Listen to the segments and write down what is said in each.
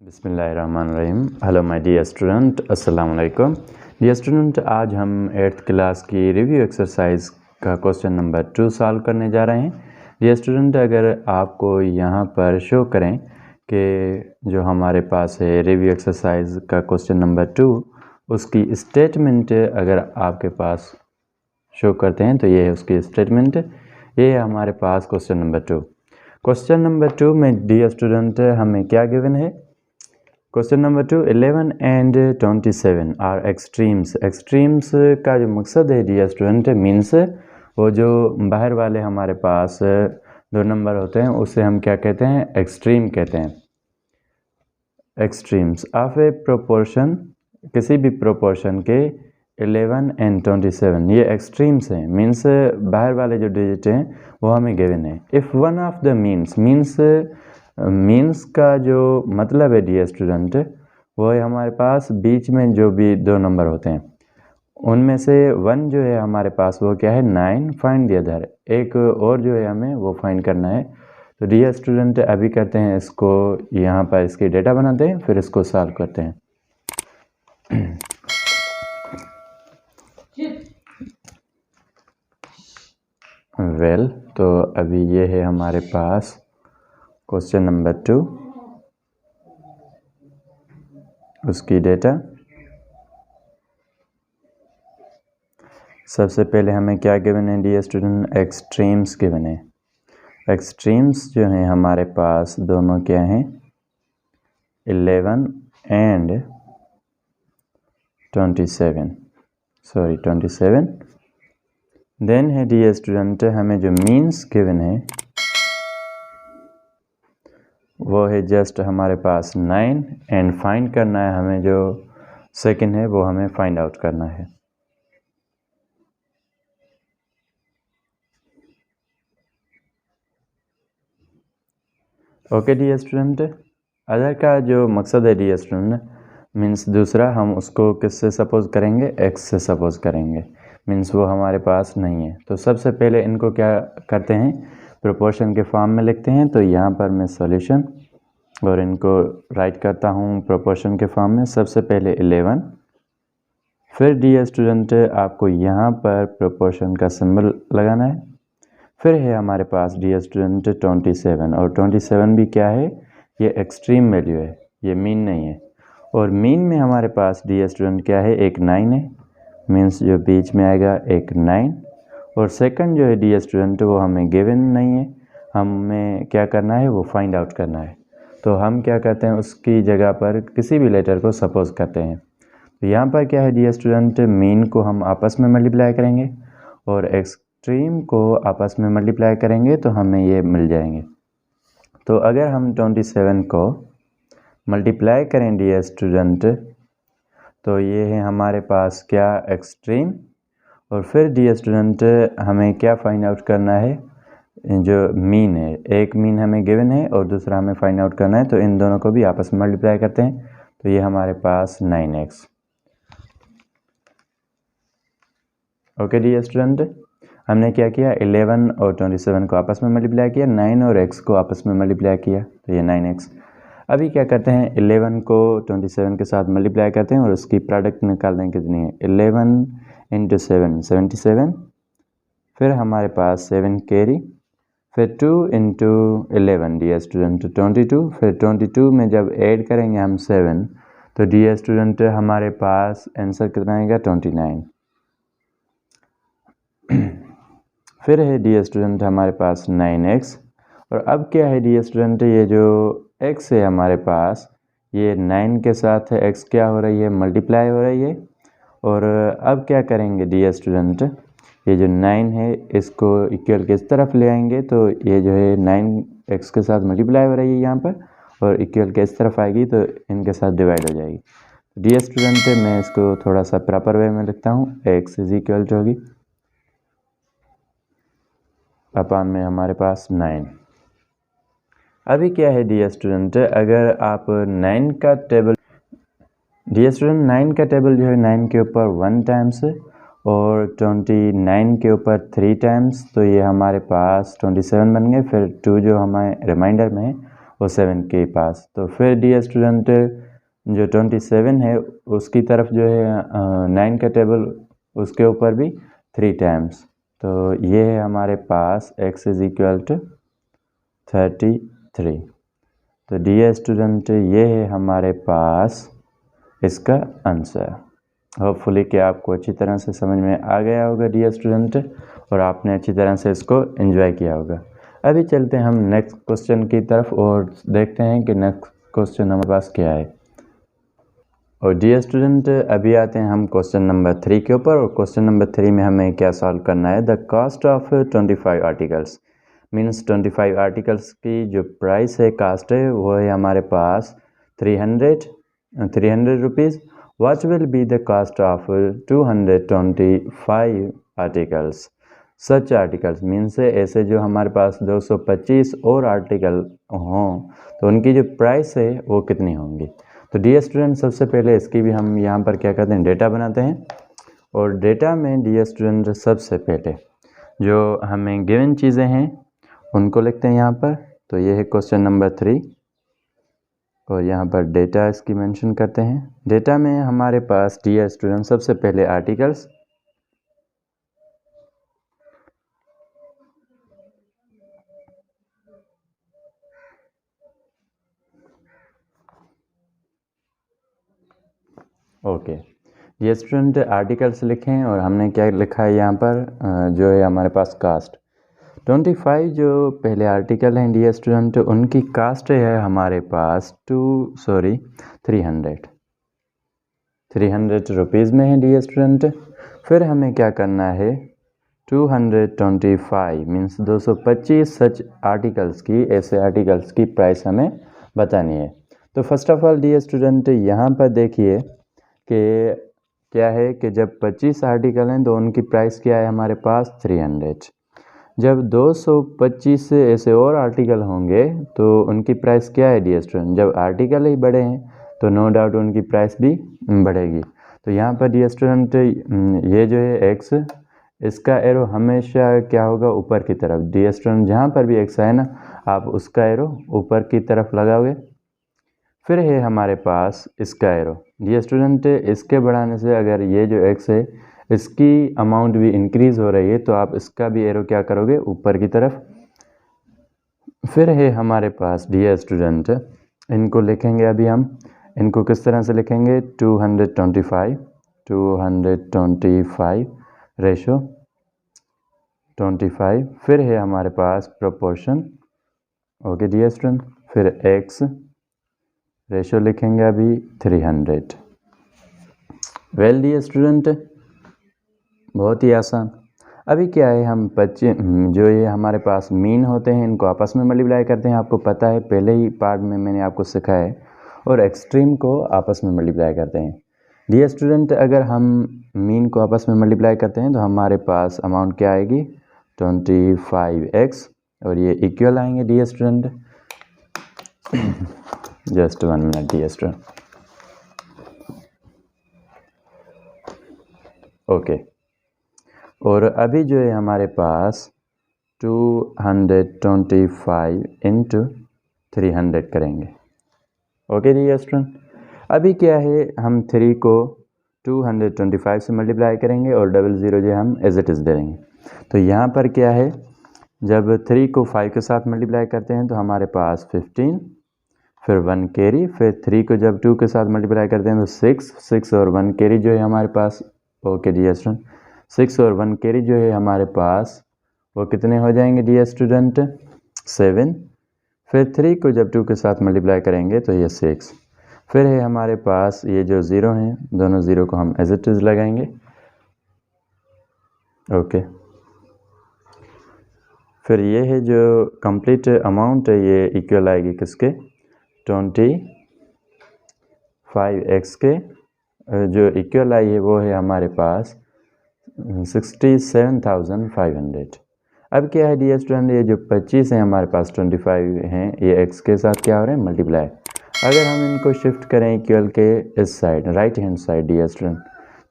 बिस्मिल्लाहिर्रहमानिर्रहीम। Hello my dear student, अस्सलाम वालेकुम। डियर स्टूडेंट, आज हम 8th क्लास की रिव्यू एक्सरसाइज का क्वेश्चन नंबर 2 सॉल्व करने जा रहे हैं। डियर स्टूडेंट, अगर आपको यहाँ पर शो करें कि जो हमारे पास है रिव्यू एक्सरसाइज का क्वेश्चन नंबर 2, उसकी स्टेटमेंट अगर आपके पास शो करते हैं तो ये है उसकी स्टेटमेंट। ये है हमारे पास क्वेश्चन नंबर 2। क्वेश्चन नंबर 2 में डियर स्टूडेंट हमें क्या गिवन है? Question number 2, 11 and 27 are extremes. Extremes का जो मकसद है डियर स्टूडेंट मीन्स वो जो बाहर वाले हमारे पास दो नंबर होते हैं उसे हम क्या कहते हैं? एक्सट्रीम कहते हैं। एक्सट्रीम्स ऑफ ए प्रोपोर्शन, किसी भी प्रोपोर्शन के 11 एंड 27 ये एक्सट्रीम्स हैं। मीन्स बाहर वाले जो डिजिट हैं वो हमें गिवन है। If one of the means का जो मतलब है डियर स्टूडेंट वो है हमारे पास बीच में जो भी दो नंबर होते हैं उनमें से वन जो है हमारे पास वो क्या है? 9। फाइंड द अदर, एक और जो है हमें वो फाइंड करना है। तो डियर स्टूडेंट अभी करते हैं इसको, यहाँ पर इसकी डेटा बनाते हैं फिर इसको सॉल्व करते हैं। वेल तो अभी ये है हमारे पास क्वेश्चन नंबर 2, उसकी डेटा। सबसे पहले हमें क्या गिवन है डियर स्टूडेंट? एक्सट्रीम्स गिवन है। एक्सट्रीम्स जो हैं हमारे पास दोनों क्या हैं? 11 एंड 27। देन है डियर स्टूडेंट हमें जो मीन्स गिवन है वो है जस्ट हमारे पास 9 एंड फाइंड करना है हमें जो सेकंड है वो हमें फाइंड आउट करना है। ओके डियर स्टूडेंट, अदर का जो मकसद है डियर स्टूडेंट मीन्स दूसरा, हम उसको किससे सपोज करेंगे? एक्स से सपोज करेंगे। मीन्स वो हमारे पास नहीं है। तो सबसे पहले इनको क्या करते हैं? प्रोपोर्शन के फॉर्म में लिखते हैं। तो यहाँ पर मैं सॉल्यूशन और इनको राइट करता हूँ प्रोपोर्शन के फॉर्म में। सबसे पहले 11, फिर डियर स्टूडेंट आपको यहाँ पर प्रोपोर्शन का सिंबल लगाना है। फिर है हमारे पास डियर स्टूडेंट 27, और 27 भी क्या है? ये एक्सट्रीम वैल्यू है, ये मीन नहीं है। और मीन में हमारे पास डियर स्टूडेंट क्या है? एक 9 है। मीन्स जो बीच में आएगा एक 9। और सेकंड जो है डियर स्टूडेंट वो हमें गिवन नहीं है, हमें क्या करना है? वो फाइंड आउट करना है। तो हम क्या करते हैं? उसकी जगह पर किसी भी लेटर को सपोज करते हैं। तो यहाँ पर क्या है डियर स्टूडेंट? मीन को हम आपस में मल्टीप्लाई करेंगे और एक्सट्रीम को आपस में मल्टीप्लाई करेंगे तो हमें ये मिल जाएंगे। तो अगर हम 27 को मल्टीप्लाई करें डियर स्टूडेंट तो ये है हमारे पास क्या? एक्सट्रीम। और फिर डियर स्टूडेंट हमें क्या फाइंड आउट करना है? जो मीन है, एक मीन हमें गिवन है और दूसरा हमें फाइंड आउट करना है। तो इन दोनों को भी आपस में मल्टीप्लाई करते हैं तो ये हमारे पास 9x। ओके डियर स्टूडेंट, हमने क्या किया? 11 और 27 को आपस में मल्टीप्लाई किया, 9 और x को आपस में मल्टीप्लाई किया तो ये 9x। अभी क्या करते हैं? 11 को 27 के साथ मल्टीप्लाई करते हैं और उसकी प्रोडक्ट निकाल दें कितनी है? 11 इंटू 7 77। फिर हमारे पास 7 कैरी, फिर 2 इंटू 11 डियर स्टूडेंट 22। फिर 22 में जब ऐड करेंगे हम 7 तो डियर स्टूडेंट हमारे पास आंसर कितना आएगा? 29। फिर है डियर स्टूडेंट हमारे पास 9x। और अब क्या है डियर स्टूडेंट? ये जो x है हमारे पास, ये 9 के साथ x क्या हो रही है? मल्टीप्लाई हो रही है। और अब क्या करेंगे डियर स्टूडेंट? ये जो 9 है इसको इक्वल के इस तरफ ले आएंगे तो ये जो है 9x के साथ मल्टीप्लाई हो रही है यहाँ पर, और इक्वल के इस तरफ आएगी तो इनके साथ डिवाइड हो जाएगी। डियर स्टूडेंट मैं इसको थोड़ा सा प्रॉपर वे में लिखता हूँ। x इज इक्वल टू होगी अपान में हमारे पास 9। अभी क्या है डियर स्टूडेंट? अगर आप 9 का टेबल, डियर स्टूडेंट 9 का टेबल जो है 9 के ऊपर 1 टाइम्स और 29 के ऊपर 3 टाइम्स, तो ये हमारे पास 27 बन गए। फिर 2 जो हमारे रिमाइंडर में है वो 7 के पास। तो फिर डियर स्टूडेंट जो 27 है उसकी तरफ जो है 9 का टेबल उसके ऊपर भी 3 टाइम्स। तो ये है हमारे पास x इज इक्वल टू 33। तो डियर स्टूडेंट ये है हमारे पास इसका आंसर। होपफुली कि आपको अच्छी तरह से समझ में आ गया होगा डियर स्टूडेंट, और आपने अच्छी तरह से इसको एंजॉय किया होगा। अभी चलते हैं हम नेक्स्ट क्वेश्चन की तरफ और देखते हैं कि नेक्स्ट क्वेश्चन हमारे पास क्या है। और डियर स्टूडेंट अभी आते हैं हम क्वेश्चन नंबर 3 के ऊपर, और क्वेश्चन नंबर 3 में हमें क्या सॉल्व करना है। The cost of 25 articles means 25 articles की जो प्राइस है, कास्ट है, वो है हमारे पास 300 rupees. What will be the cost of 225 articles? Such articles means ऐसे जो हमारे पास 225 और आर्टिकल हों तो उनकी जो प्राइस है वो कितनी होंगी। तो डियर स्टूडेंट सबसे पहले इसकी भी हम यहाँ पर क्या करते हैं, डेटा बनाते हैं। और डेटा में डियर स्टूडेंट सबसे पहले जो हमें गिवन चीज़ें हैं उनको लिखते हैं यहाँ पर। तो ये है क्वेश्चन नंबर 3 और यहाँ पर डेटा इसकी मेंशन करते हैं। डेटा में हमारे पास डियर स्टूडेंट सबसे पहले articles, okay dear student articles लिखें और हमने क्या लिखा है यहाँ पर जो है हमारे पास कास्ट 25 जो पहले आर्टिकल हैं डियर स्टूडेंट उनकी कास्ट है हमारे पास 300 रुपीज़ में है डियर स्टूडेंट। फिर हमें क्या करना है 225 मीन्स 225 सच आर्टिकल्स की, ऐसे आर्टिकल्स की प्राइस हमें बतानी है। तो first of all dear student यहाँ पर देखिए कि क्या है कि जब 25 आर्टिकल हैं तो उनकी प्राइस क्या है हमारे पास 300। जब 225 से ऐसे और आर्टिकल होंगे तो उनकी प्राइस क्या है डियर स्टूडेंट, जब आर्टिकल ही बड़े हैं तो नो डाउट उनकी प्राइस भी बढ़ेगी। तो यहाँ पर डियर स्टूडेंट ये जो है एक्स, इसका एरो हमेशा क्या होगा ऊपर की तरफ। डियर स्टूडेंट जहाँ पर भी एक्स है ना आप उसका एरो ऊपर की तरफ लगाओगे। फिर है हमारे पास इसका एरो डियर स्टूडेंट, इसके बढ़ाने से अगर ये जो एक्स है इसकी अमाउंट भी इंक्रीज हो रही है तो आप इसका भी एरो क्या करोगे ऊपर की तरफ। फिर है हमारे पास डियर स्टूडेंट, इनको लिखेंगे अभी हम, इनको किस तरह से लिखेंगे 225 रेशो 25। फिर है हमारे पास प्रोपोर्शन, ओके डियर स्टूडेंट। फिर एक्स रेशो लिखेंगे अभी 300। वेल डियर स्टूडेंट बहुत ही आसान। अभी क्या है हम जो ये हमारे पास मीन होते हैं इनको आपस में मल्टीप्लाई करते हैं, आपको पता है पहले ही पार्ट में मैंने आपको सिखाया है, और एक्सट्रीम को आपस में मल्टीप्लाई करते हैं। डियर स्टूडेंट अगर हम मीन को आपस में मल्टीप्लाई करते हैं तो हमारे पास अमाउंट क्या आएगी 25x, और ये इक्वल आएंगे dear student. Just 1 minute dear student, okay. और अभी जो है हमारे पास 225 इंटू 300 करेंगे, ओके डियर स्टूडेंट। अभी क्या है हम 3 को 225 से मल्टीप्लाई करेंगे और 00 जो हम एज इट इज़ दे देंगे। तो यहाँ पर क्या है जब 3 को 5 के साथ मल्टीप्लाई करते हैं तो हमारे पास 15, फिर 1 कैरी, फिर 3 को जब 2 के साथ मल्टीप्लाई करते हैं तो 6 और 1 कैरी जो है हमारे पास, ओके डियर स्टूडेंट। 6 और 1 कैरी जो है हमारे पास वो कितने हो जाएंगे डियर स्टूडेंट 7। फिर 3 को जब 2 के साथ मल्टीप्लाई करेंगे तो ये 6। फिर है हमारे पास ये जो ज़ीरो हैं, दोनों ज़ीरो को हम एज इट इज़ लगाएंगे, ओके। फिर ये है जो कंप्लीट अमाउंट है ये इक्वल आएगी किसके 25x के, जो इक्वल आई है वो है हमारे पास 67,500। अब क्या है डियर स्टूडेंट ये जो 25 हैं हमारे पास 25 हैं ये x के साथ क्या हो रहे हैं मल्टीप्लाई। अगर हम इनको शिफ्ट करें इक्वल के इस side right hand side dear student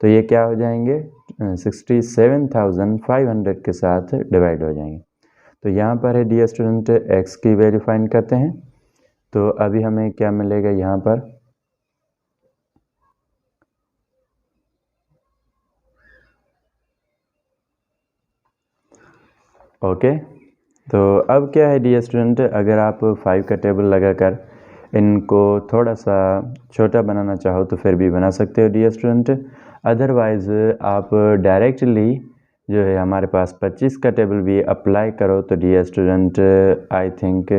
तो ये क्या हो जाएंगे 67,500 के साथ डिवाइड हो जाएंगे। तो यहाँ पर है डियर स्टूडेंट x की वैल्यू फाइंड करते हैं। तो अभी हमें क्या मिलेगा यहाँ पर, ओके। तो अब क्या है डियर स्टूडेंट, अगर आप 5 का टेबल लगाकर इनको थोड़ा सा छोटा बनाना चाहो तो फिर भी बना सकते हो डियर स्टूडेंट। अदरवाइज़ आप डायरेक्टली जो है हमारे पास 25 का टेबल भी अप्लाई करो तो डियर स्टूडेंट आई थिंक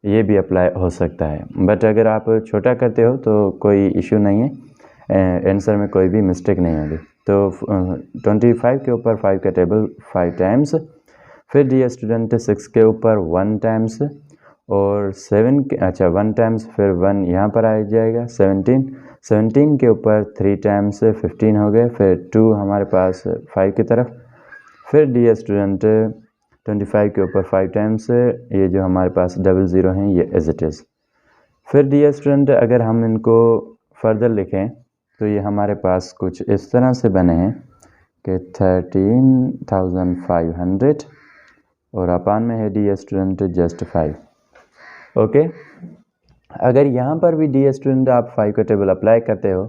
ये भी अप्लाई हो सकता है। बट अगर आप छोटा करते हो तो कोई इशू नहीं है, आंसर में कोई भी मिस्टेक नहीं होगी। तो 25 के ऊपर 5 का टेबल 5 टाइम्स, फिर डियर स्टूडेंट 6 के ऊपर 1 टाइम्स, और 7 के 1 टाइम्स, फिर 1 यहाँ पर आ जाएगा 17 के ऊपर 3 टाइम्स 15 हो गए, फिर 2 हमारे पास 5 की तरफ, फिर डियर स्टूडेंट 25 के ऊपर 5 टाइम्स, ये जो हमारे पास 00 हैं ये एज इट इज़। फिर डियर स्टूडेंट अगर हम इनको फर्दर लिखें तो ये हमारे पास कुछ इस तरह से बने हैं कि 13,500 और अपान में है डियर स्टूडेंट जस्ट 5, ओके। अगर यहाँ पर भी डियर स्टूडेंट आप 5 का टेबल अप्लाई करते हो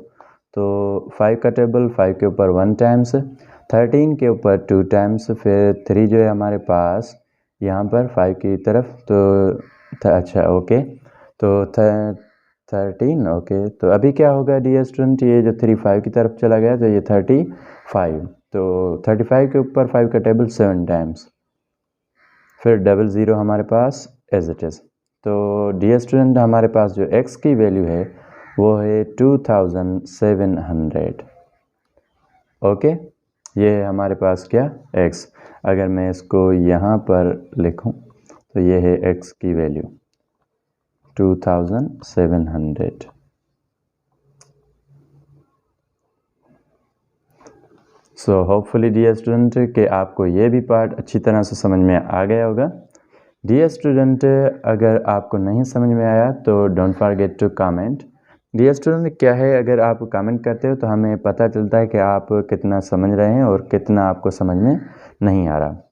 तो 5 का टेबल 5 के ऊपर 1 टाइम्स, 13 के ऊपर 2 टाइम्स, फिर 3 जो है हमारे पास यहाँ पर 5 की तरफ, तो ओके, तो 13, ओके। तो अभी क्या होगा डियर स्टूडेंट, ये जो 3 5 की तरफ चला गया तो ये 35, तो 35 के ऊपर 5 का टेबल 7 टाइम्स, फिर 00 हमारे पास एज इट इज़। तो डियर स्टूडेंट हमारे पास जो x की वैल्यू है वो है 2700, ओके। ये है हमारे पास क्या, x। अगर मैं इसको यहाँ पर लिखूँ तो ये है x की value 2700। So hopefully dear student कि आपको ये भी पार्ट अच्छी तरह से समझ में आ गया होगा। डियर स्टूडेंट अगर आपको नहीं समझ में आया तो don't forget to comment. Dear student क्या है, अगर आप कमेंट करते हो तो हमें पता चलता है कि आप कितना समझ रहे हैं और कितना आपको समझ में नहीं आ रहा।